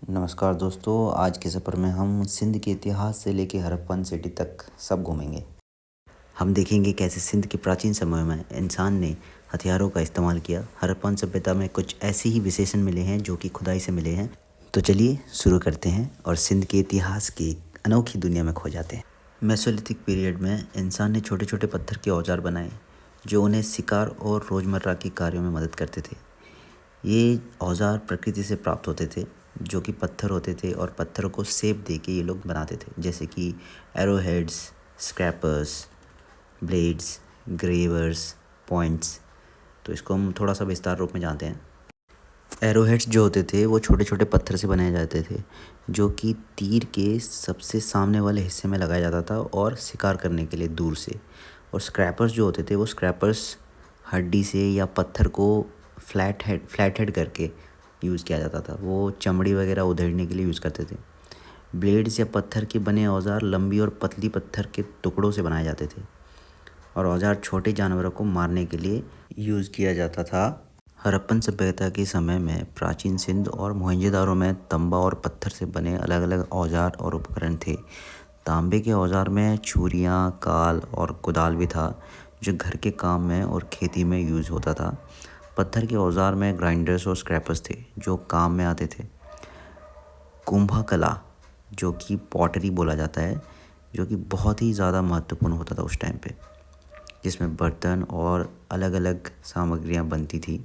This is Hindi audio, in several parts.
नमस्कार दोस्तों, आज के सफ़र में हम सिंध के इतिहास से लेकर हड़प्पन सिटी तक सब घूमेंगे। हम देखेंगे कैसे सिंध के प्राचीन समय में इंसान ने हथियारों का इस्तेमाल किया। हड़प्पन सभ्यता में कुछ ऐसे ही विशेषण मिले हैं जो कि खुदाई से मिले हैं। तो चलिए शुरू करते हैं और सिंध के इतिहास की अनोखी दुनिया में खो जाते हैं। मेसोलिथिक पीरियड में इंसान ने छोटे छोटे पत्थर के औजार बनाए जो उन्हें शिकार और रोज़मर्रा के कार्यों में मदद करते थे। ये औजार प्रकृति से प्राप्त होते थे जो कि पत्थर होते थे और पत्थरों को शेप दे के ये लोग बनाते थे, जैसे कि एरोहेड्स, स्क्रैपर्स, ब्लेड्स, ग्रेवर्स, पॉइंट्स। तो इसको हम थोड़ा सा विस्तार रूप में जानते हैं। एरोहेड्स जो होते थे वो छोटे छोटे पत्थर से बनाए जाते थे जो कि तीर के सबसे सामने वाले हिस्से में लगाया जाता था और शिकार करने के लिए दूर से। और स्क्रैपर्स जो होते थे वो स्क्रैपर्स हड्डी से या पत्थर को फ्लैट हेड करके यूज़ किया जाता था। वो चमड़ी वगैरह उधेड़ने के लिए यूज़ करते थे। ब्लेड्स या पत्थर के बने औजार लंबी और पतली पत्थर के टुकड़ों से बनाए जाते थे और औजार छोटे जानवरों को मारने के लिए यूज़ किया जाता था। हड़प्पन सभ्यता के समय में प्राचीन सिंध और मोहनजोदारो में तांबा और पत्थर से बने अलग अलग औजार और उपकरण थे। तांबे के औजार में छुरियाँ, काल और कुदाल भी था जो घर के काम में और खेती में यूज़ होता था। पत्थर के औजार में ग्राइंडर्स और स्क्रैपर्स थे जो काम में आते थे। कुंभा कला जो कि पॉटरी बोला जाता है, जो कि बहुत ही ज़्यादा महत्वपूर्ण होता था उस टाइम पे, जिसमें बर्तन और अलग अलग सामग्रियां बनती थी।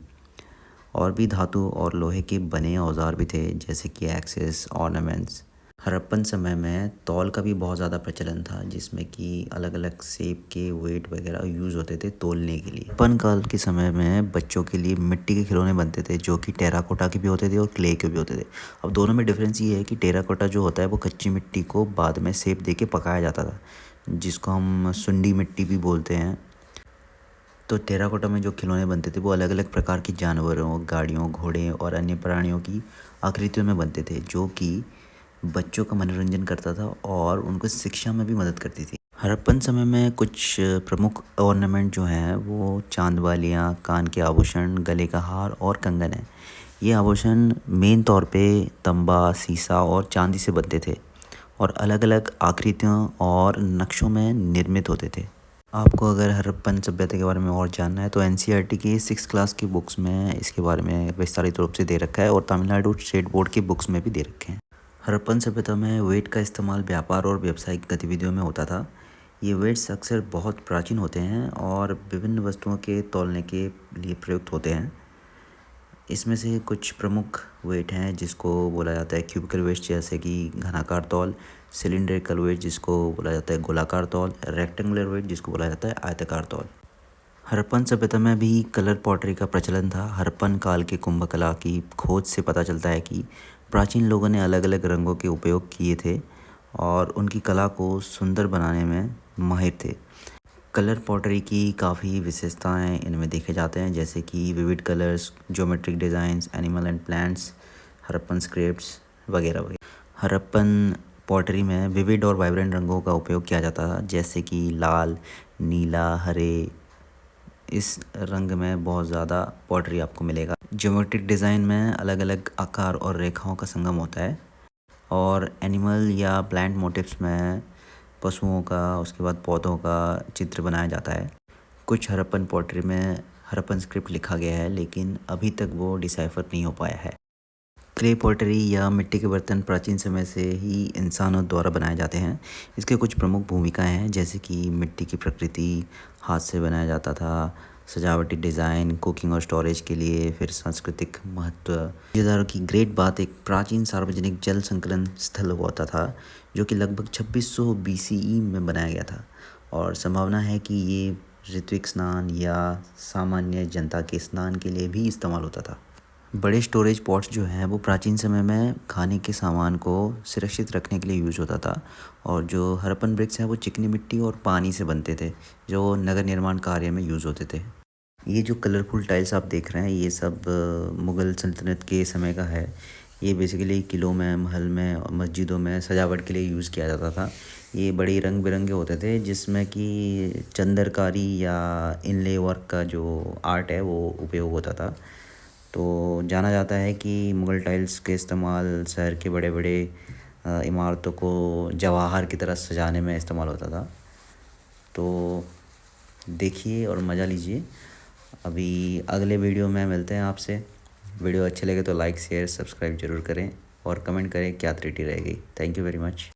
और भी धातु और लोहे के बने औजार भी थे जैसे कि एक्सेस, ऑर्नामेंट्स। हड़प्पन समय में तौल का भी बहुत ज़्यादा प्रचलन था जिसमें कि अलग अलग शेप के वेट वगैरह यूज़ होते थे तौलने के लिए। हड़प्पन काल के समय में बच्चों के लिए मिट्टी के खिलौने बनते थे जो कि टेराकोटा के भी होते थे और क्ले के भी होते थे। अब दोनों में डिफरेंस ये है कि टेराकोटा जो होता है वो कच्ची मिट्टी को बाद में शेप दे के पकाया जाता था, जिसको हम सुंडी मिट्टी भी बोलते हैं। तो टेराकोटा में जो खिलौने बनते थे वो अलग अलग प्रकार के जानवरों, गाड़ियों, घोड़े और अन्य प्राणियों की आकृतियों में बनते थे जो कि बच्चों का मनोरंजन करता था और उनको शिक्षा में भी मदद करती थी। हड़प्पन समय में कुछ प्रमुख ऑर्नामेंट जो हैं वो चांद वालियाँ, कान के आभूषण, गले का हार और कंगन है। ये आभूषण मेन तौर पे तांबा, सीसा और चांदी से बनते थे और अलग अलग आकृतियों और नक्शों में निर्मित होते थे। आपको अगर हड़प्पन सभ्यता के बारे में और जानना है तो एनसीईआरटी की 6 क्लास की बुक्स में इसके बारे में विस्तारित रूप से दे रखा है और तमिलनाडु स्टेट बोर्ड की बुक्स में भी दे रखे हैं। हड़प्पन सभ्यता में वेट का इस्तेमाल व्यापार और व्यावसायिक गतिविधियों में होता था। ये वेट्स अक्सर बहुत प्राचीन होते हैं और विभिन्न वस्तुओं के तौलने के लिए प्रयुक्त होते हैं। इसमें से कुछ प्रमुख वेट हैं जिसको बोला जाता है क्यूबिकल वेट, जैसे कि घनाकार तौल, सिलिंड्रिकल वेट जिसको बोला जाता है गोलाकार तौल, रेक्टेंगुलर वेट जिसको बोला जाता है आयताकार तौल। हड़प्पन सभ्यता में भी कलर पॉटरी का प्रचलन था। हड़प्पन काल के कुंभ कला की खोज से पता चलता है कि प्राचीन लोगों ने अलग अलग रंगों के उपयोग किए थे और उनकी कला को सुंदर बनाने में माहिर थे। कलर पॉटरी की काफ़ी विशेषताएं इनमें देखे जाते हैं जैसे कि vivid colours, geometric designs, animal and plants, Harappan scripts वगैरह वगैरह। हड़प्पन पॉटरी में विविड और वाइब्रेंट रंगों का उपयोग किया जाता था जैसे कि लाल, नीला, हरे। इस रंग में बहुत ज़्यादा पॉटरी आपको मिलेगा। ज्योमेट्रिक डिज़ाइन में अलग अलग आकार और रेखाओं का संगम होता है। और एनिमल या प्लांट मोटिव्स में पशुओं का, उसके बाद पौधों का चित्र बनाया जाता है। कुछ हड़प्पन पॉटरी में हड़प्पन स्क्रिप्ट लिखा गया है लेकिन अभी तक वो डिसाइफर नहीं हो पाया है। क्ले पॉटरी या मिट्टी के बर्तन प्राचीन समय से ही इंसानों द्वारा बनाए जाते हैं। इसके कुछ प्रमुख भूमिकाएं हैं जैसे कि मिट्टी की प्रकृति, हाथ से बनाया जाता था, सजावटी डिज़ाइन, कुकिंग और स्टोरेज के लिए, फिर सांस्कृतिक महत्व। मोहनजोदारो की ग्रेट बाथ एक प्राचीन सार्वजनिक जल संकलन स्थल होता था जो कि लगभग 2600 बीसीई में बनाया गया था और संभावना है कि ये ऋत्विक स्नान या सामान्य जनता के स्नान के लिए भी इस्तेमाल होता था। बड़े स्टोरेज पॉट्स जो हैं वो प्राचीन समय में खाने के सामान को सुरक्षित रखने के लिए यूज़ होता था। और जो हड़प्पन ब्रिक्स हैं वो चिकनी मिट्टी और पानी से बनते थे जो नगर निर्माण कार्य में यूज़ होते थे। ये जो कलरफुल टाइल्स आप देख रहे हैं ये सब मुग़ल सल्तनत के समय का है। ये बेसिकली किलों में, महल में और मस्जिदों में सजावट के लिए यूज़ किया जाता था। ये बड़े रंग बिरंगे होते थे जिसमें कि चंदरकारी या इनले वर्क का जो आर्ट है वो उपयोग होता था। तो जाना जाता है कि मुग़ल टाइल्स के इस्तेमाल शहर के बड़े बड़े इमारतों को जवाहर की तरह सजाने में इस्तेमाल होता था। तो देखिए और मज़ा लीजिए। अभी अगले वीडियो में मिलते हैं आपसे। वीडियो अच्छे लगे तो लाइक शेयर सब्सक्राइब ज़रूर करें और कमेंट करें क्या त्रुटि रह गई। Thank you very much.